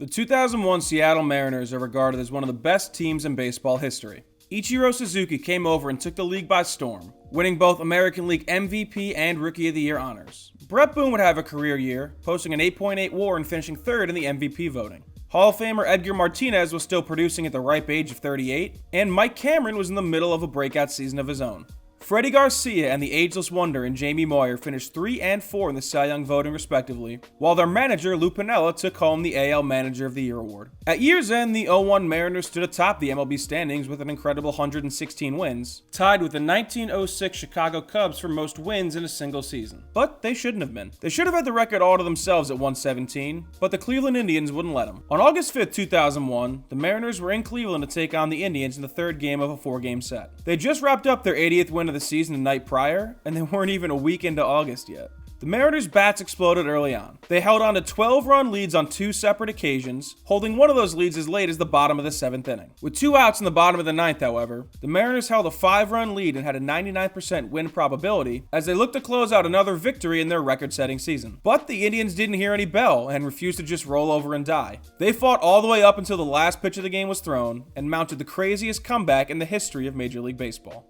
The 2001 Seattle Mariners are regarded as one of the best teams in baseball history. Ichiro Suzuki came over and took the league by storm, winning both American League MVP and Rookie of the Year honors. Brett Boone would have a career year, posting an 8.8 WAR and finishing third in the MVP voting. Hall of Famer Edgar Martinez was still producing at the ripe age of 38, and Mike Cameron was in the middle of a breakout season of his own. Freddie Garcia and the ageless wonder in Jamie Moyer finished 3 and 4 in the Cy Young voting respectively, while their manager Lou Piniella took home the AL Manager of the Year award. At year's end, the 0-1 Mariners stood atop the MLB standings with an incredible 116 wins, tied with the 1906 Chicago Cubs for most wins in a single season. But they shouldn't have been. They should have had the record all to themselves at 117, but the Cleveland Indians wouldn't let them. On August 5th, 2001, the Mariners were in Cleveland to take on the Indians in the third game of a 4-game set. They just wrapped up their 80th win of the season the night prior, and they weren't even a week into August yet. The Mariners' bats exploded early on. They held on to 12-run leads on 2 separate occasions, holding one of those leads as late as the bottom of the 7th inning. With 2 outs in the bottom of the 9th, however, the Mariners held a 5-run lead and had a 99% win probability as they looked to close out another victory in their record-setting season. But the Indians didn't hear any bell and refused to just roll over and die. They fought all the way up until the last pitch of the game was thrown and mounted the craziest comeback in the history of Major League Baseball.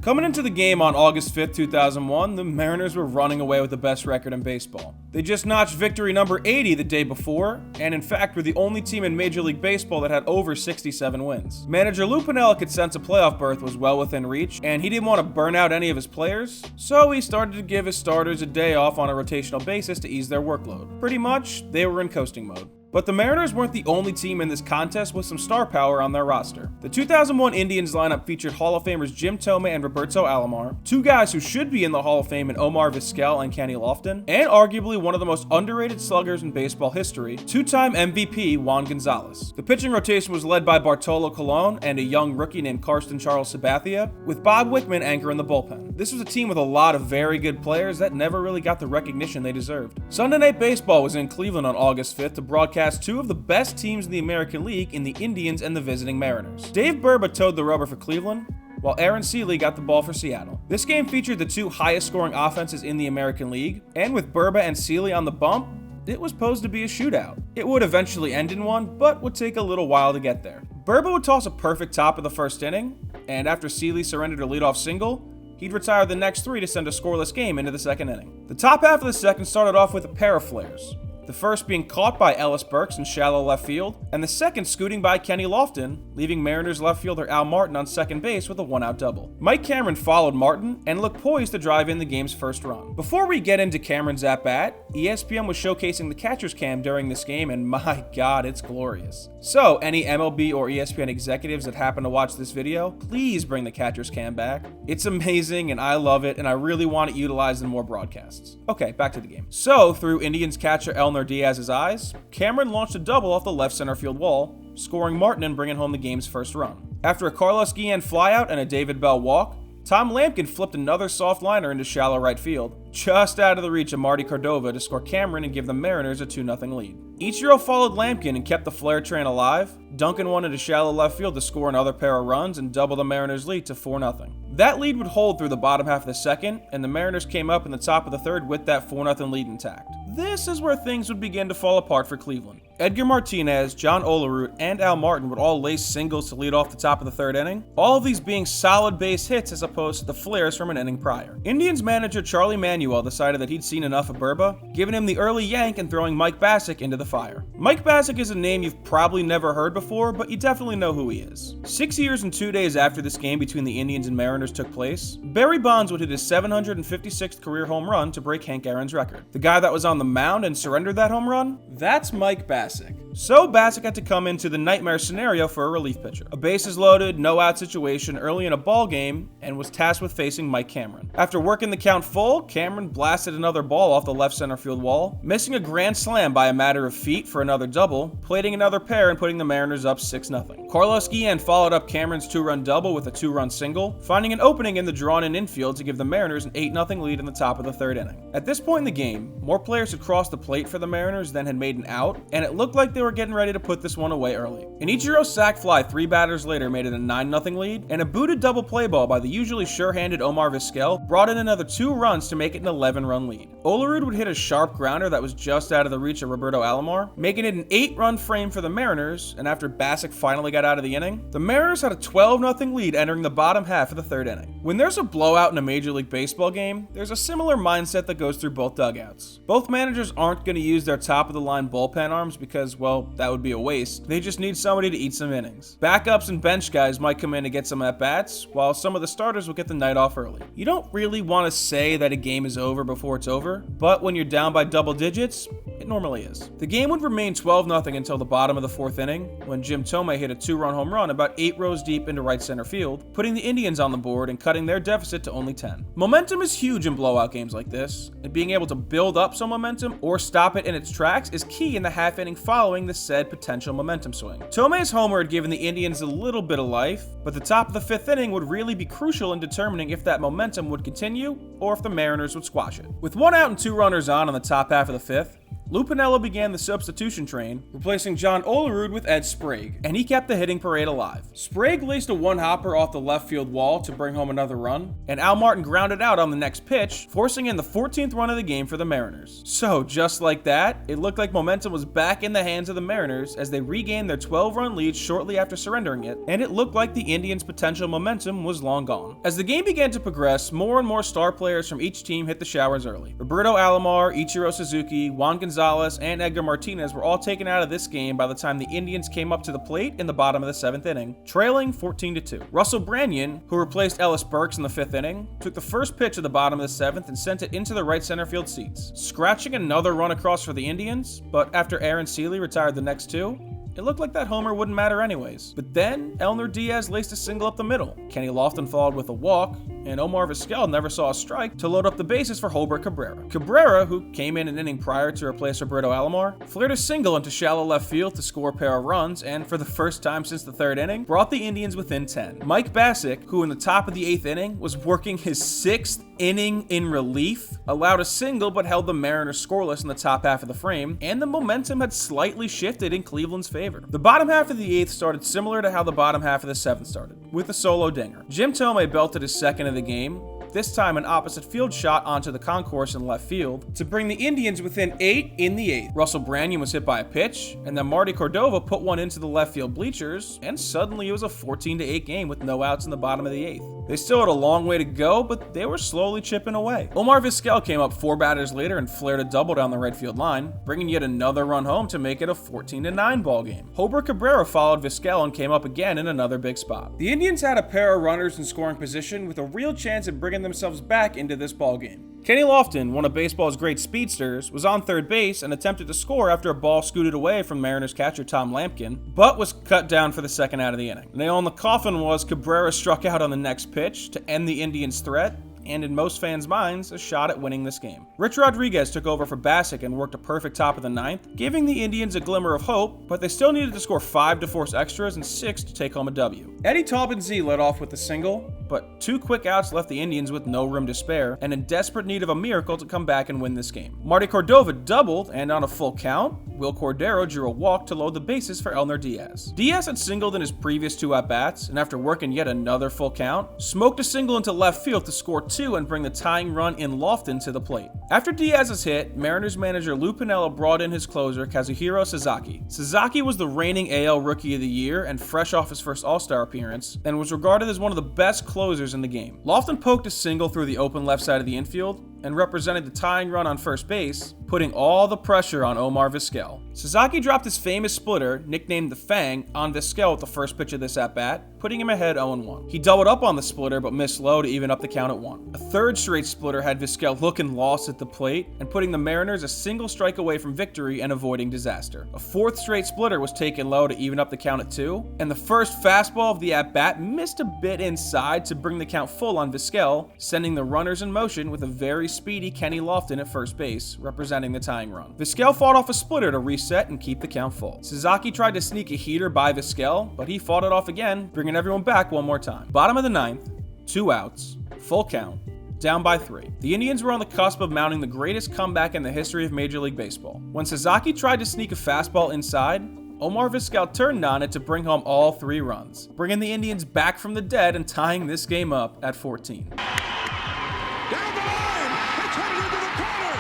Coming into the game on August 5th, 2001, the Mariners were running away with the best record in baseball. They just notched victory number 80 the day before, and in fact were the only team in Major League Baseball that had over 67 wins. Manager Lou Piniella could sense a playoff berth was well within reach, and he didn't want to burn out any of his players, so he started to give his starters a day off on a rotational basis to ease their workload. Pretty much, they were in coasting mode. But the Mariners weren't the only team in this contest with some star power on their roster. The 2001 Indians lineup featured Hall of Famers Jim Thome and Roberto Alomar, 2 guys who should be in the Hall of Fame in Omar Vizquel and Kenny Lofton, and arguably one of the most underrated sluggers in baseball history, 2-time MVP Juan Gonzalez. The pitching rotation was led by Bartolo Colon and a young rookie named Karsten Charles Sabathia, with Bob Wickman anchoring the bullpen. This was a team with a lot of very good players that never really got the recognition they deserved. Sunday Night Baseball was in Cleveland on August 5th to broadcast 2 of the best teams in the American League in the Indians and the visiting Mariners. Dave Burba towed the rubber for Cleveland, while Aaron Seeley got the ball for Seattle. This game featured the 2 highest scoring offenses in the American League, and with Burba and Seeley on the bump, it was posed to be a shootout. It would eventually end in one, but would take a little while to get there. Burba would toss a perfect top of the first inning, and after Seeley surrendered a leadoff single, he'd retire the next 3 to send a scoreless game into the second inning. The top half of the second started off with a pair of flares. The first being caught by Ellis Burks in shallow left field, and the second scooting by Kenny Lofton, leaving Mariners left fielder Al Martin on second base with a 1-out double. Mike Cameron followed Martin and looked poised to drive in the game's first run. Before we get into Cameron's at-bat, ESPN was showcasing the catcher's cam during this game, and my god, it's glorious. So, any MLB or ESPN executives that happen to watch this video, please bring the catcher's cam back. It's amazing, and I love it, and I really want it utilized in more broadcasts. Okay, back to the game. So, through Indians catcher Elner Diaz's eyes, Cameron launched a double off the left center field wall, scoring Martin and bringing home the game's first run. After a Carlos Guillen flyout and a David Bell walk, Tom Lampkin flipped another soft liner into shallow right field, just out of the reach of Marty Cordova to score Cameron and give the Mariners a 2-0 lead. Ichiro followed Lampkin and kept the flare train alive. Duncan won into shallow left field to score another pair of runs and double the Mariners' lead to 4-0. That lead would hold through the bottom half of the second, and the Mariners came up in the top of the third with that 4-0 lead intact. This is where things would begin to fall apart for Cleveland. Edgar Martinez, John Olerud, and Al Martin would all lace singles to lead off the top of the third inning, all of these being solid base hits as opposed to the flares from an inning prior. Indians manager Charlie Manuel decided that he'd seen enough of Burba, giving him the early yank and throwing Mike Bassick into the fire. Mike Bassick is a name you've probably never heard before, but you definitely know who he is. 6 years and 2 days after this game between the Indians and Mariners took place, Barry Bonds would hit his 756th career home run to break Hank Aaron's record. The guy that was on the mound and surrendered that home run? That's Mike Bassick. So Bassick had to come into the nightmare scenario for a relief pitcher. A bases loaded, no-out situation early in a ball game, and was tasked with facing Mike Cameron. After working the count full, Cameron blasted another ball off the left center field wall, missing a grand slam by a matter of feet for another double, plating another pair and putting the Mariners up 6-0. Carlos Guillen followed up Cameron's 2-run double with a 2-run single, finding an opening in the drawn-in infield to give the Mariners an 8-0 lead in the top of the third inning. At this point in the game, more players had crossed the plate for the Mariners than had made an out, and it looked like they were getting ready to put this one away early. An Ichiro sac fly 3 batters later made it a 9-0 lead, and a booted double play ball by the usually sure-handed Omar Vizquel brought in another 2 runs to make it an 11-run lead. Olerud would hit a sharp grounder that was just out of the reach of Roberto Alomar, making it an 8-run frame for the Mariners, and after Bassick finally got out of the inning, the Mariners had a 12-0 lead entering the bottom half of the third inning. When there's a blowout in a Major League Baseball game, there's a similar mindset that goes through both dugouts. Both managers aren't going to use their top-of-the-line bullpen arms because, well, that would be a waste. They just need somebody to eat some innings. Backups and bench guys might come in to get some at-bats, while some of the starters will get the night off early. You don't really want to say that a game is over before it's over, but when you're down by double digits, it normally is. The game would remain 12-0 until the bottom of the fourth inning, when Jim Thome hit a 2-run home run about 8 rows deep into right center field, putting the Indians on the board and cutting their deficit to only 10. Momentum is huge in blowout games like this, and being able to build up some momentum or stop it in its tracks is key in the half inning following the said potential momentum swing. Thome's homer had given the Indians a little bit of life, but the top of the fifth inning would really be crucial in determining if that momentum would continue or if the Mariners would squash it. With 1 out and 2 runners on in the top half of the fifth, Lou Piniella began the substitution train, replacing John Olerud with Ed Sprague, and he kept the hitting parade alive. Sprague laced a one-hopper off the left field wall to bring home another run, and Al Martin grounded out on the next pitch, forcing in the 14th run of the game for the Mariners. So, just like that, it looked like momentum was back in the hands of the Mariners as they regained their 12-run lead shortly after surrendering it, and it looked like the Indians' potential momentum was long gone. As the game began to progress, more and more star players from each team hit the showers early. Roberto Alomar, Ichiro Suzuki, Juan Gonzalez, and Edgar Martinez were all taken out of this game by the time the Indians came up to the plate in the bottom of the 7th inning, trailing 14-2. Russell Branyan, who replaced Ellis Burks in the 5th inning, took the first pitch of the bottom of the 7th and sent it into the right center field seats, scratching another run across for the Indians, but after Aaron Seeley retired the next 2, it looked like that homer wouldn't matter anyways. But then, Elner Diaz laced a single up the middle. Kenny Lofton followed with a walk, and Omar Vizquel never saw a strike to load up the bases for Holbert Cabrera. Cabrera, who came in an inning prior to replace Roberto Alomar, flared a single into shallow left field to score a pair of runs, and for the first time since the 3rd inning, brought the Indians within 10. Mike Bassick, who in the top of the 8th inning was working his 6th inning in relief, allowed a single but held the Mariners scoreless in the top half of the frame, and the momentum had slightly shifted in Cleveland's favor. The bottom half of the 8th started similar to how the bottom half of the 7th started, with a solo dinger. Jim Thome belted his 2nd of the game, this time an opposite field shot onto the concourse in left field, to bring the Indians within 8 in the 8th. Russell Branyan was hit by a pitch, and then Marty Cordova put one into the left field bleachers, and suddenly it was a 14-8 game with no outs in the bottom of the 8th. They still had a long way to go, but they were slowly chipping away. Omar Vizquel came up 4 batters later and flared a double down the right field line, bringing yet another run home to make it a 14-9 ball game. Holbert Cabrera followed Vizquel and came up again in another big spot. The Indians had a pair of runners in scoring position with a real chance at bringing themselves back into this ball game. Kenny Lofton, one of baseball's great speedsters, was on third base and attempted to score after a ball scooted away from Mariners catcher Tom Lampkin, but was cut down for the 2nd out of the inning. The nail in the coffin was Cabrera struck out on the next pitch to end the Indians' threat, and in most fans' minds, a shot at winning this game. Rich Rodriguez took over for Bassick and worked a perfect top of the 9th, giving the Indians a glimmer of hope, but they still needed to score 5 to force extras and 6 to take home a W. Eddie Taubensee led off with the single, but 2 quick outs left the Indians with no room to spare and in desperate need of a miracle to come back and win this game. Marty Cordova doubled, and on a full count, Will Cordero drew a walk to load the bases for Elner Diaz. Diaz had singled in his previous 2 at-bats, and after working yet another full count, smoked a single into left field to score 2 and bring the tying run in Lofton to the plate. After Diaz's hit, Mariners manager Lou Piniella brought in his closer Kazuhiro Sasaki. Sasaki was the reigning AL Rookie of the Year and fresh off his first All-Star appearance, and was regarded as one of the best closers in the game. Lofton poked a single through the open left side of the infield, and represented the tying run on first base, putting all the pressure on Omar Vizquel. Sasaki dropped his famous splitter, nicknamed the Fang, on Vizquel with the first pitch of this at-bat, putting him ahead 0-1. He doubled up on the splitter but missed low to even up the count at 1. A third straight splitter had Vizquel looking lost at the plate and putting the Mariners a single strike away from victory and avoiding disaster. A 4th straight splitter was taken low to even up the count at 2, and the first fastball of the at-bat missed a bit inside to bring the count full on Vizquel, sending the runners in motion with a very speedy Kenny Lofton at first base, representing sending the tying run. Vizquel fought off a splitter to reset and keep the count full. Sasaki tried to sneak a heater by Vizquel, but he fought it off again, bringing everyone back one more time. Bottom of the ninth, 2 outs, full count, down by 3. The Indians were on the cusp of mounting the greatest comeback in the history of Major League Baseball. When Sasaki tried to sneak a fastball inside, Omar Vizquel turned on it to bring home all 3 runs, bringing the Indians back from the dead and tying this game up at 14. Down the line! It's headed into the corner!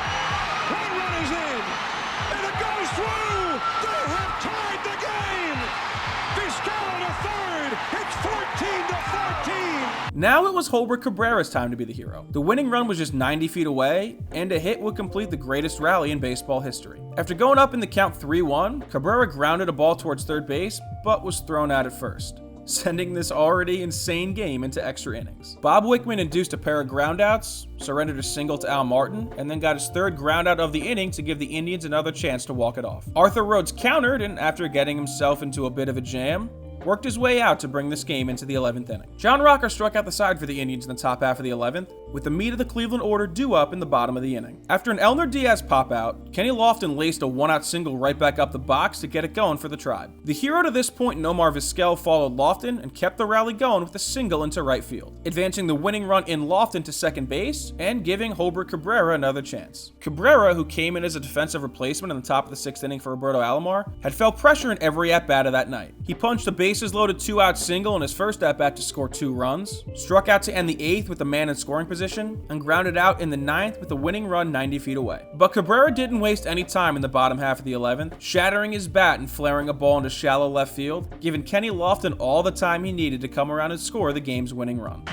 1 run is in! And it goes through! They have tied the game! Vizquel to third! It's 14-14! Now it was Holbert Cabrera's time to be the hero. The winning run was just 90 feet away, and a hit would complete the greatest rally in baseball history. After going up in the count 3-1, Cabrera grounded a ball towards third base, but was thrown out at first, sending this already insane game into extra innings. Bob Wickman induced a pair of groundouts, surrendered a single to Al Martin, and then got his 3rd groundout of the inning to give the Indians another chance to walk it off. Arthur Rhodes countered, and after getting himself into a bit of a jam, worked his way out to bring this game into the 11th inning. John Rocker struck out the side for the Indians in the top half of the 11th, with the meat of the Cleveland order due up in the bottom of the inning. After an Elner Diaz pop-out, Kenny Lofton laced a 1-out single right back up the box to get it going for the Tribe. The hero to this point, Nomar Vizquel, followed Lofton and kept the rally going with a single into right field, advancing the winning run in Lofton to second base and giving Holbert Cabrera another chance. Cabrera, who came in as a defensive replacement in the top of the 6th inning for Roberto Alomar, had felt pressure in every at-bat of that night. He punched a bases-loaded 2-out single in his first at-bat to score 2 runs, struck out to end the 8th with a man in scoring position, and grounded out in the 9th with a winning run 90 feet away. But Cabrera didn't waste any time in the bottom half of the 11th, shattering his bat and flaring a ball into shallow left field, giving Kenny Lofton all the time he needed to come around and score the game's winning run.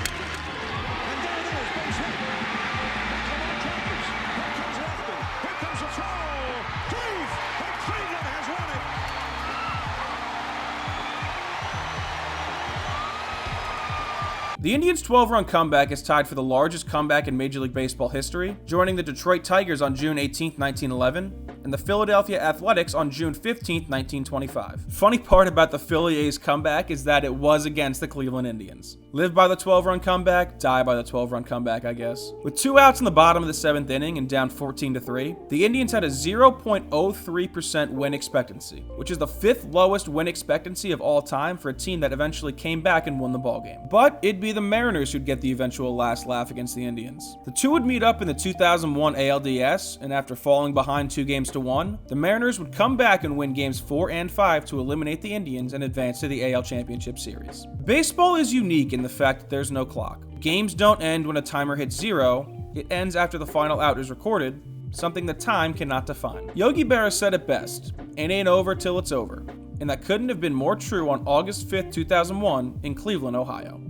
The Indians' 12-run comeback is tied for the largest comeback in Major League Baseball history, joining the Detroit Tigers on June 18, 1911, and the Philadelphia Athletics on June 15, 1925. Funny part about the Philly A's comeback is that it was against the Cleveland Indians. Live by the 12-run comeback, die by the 12-run comeback, I guess. With 2 outs in the bottom of the 7th inning and down 14-3, the Indians had a 0.03% win expectancy, which is the 5th lowest win expectancy of all time for a team that eventually came back and won the ballgame. But it'd be the Mariners who'd get the eventual last laugh against the Indians. The two would meet up in the 2001 ALDS, and after falling behind 2-1, the Mariners would come back and win games 4 and 5 to eliminate the Indians and advance to the AL Championship Series. Baseball is unique in the fact that there's no clock. Games don't end when a timer hits 0, it ends after the final out is recorded, something that time cannot define. Yogi Berra said it best, "It ain't over till it's over," and that couldn't have been more true on August 5th, 2001 in Cleveland, Ohio.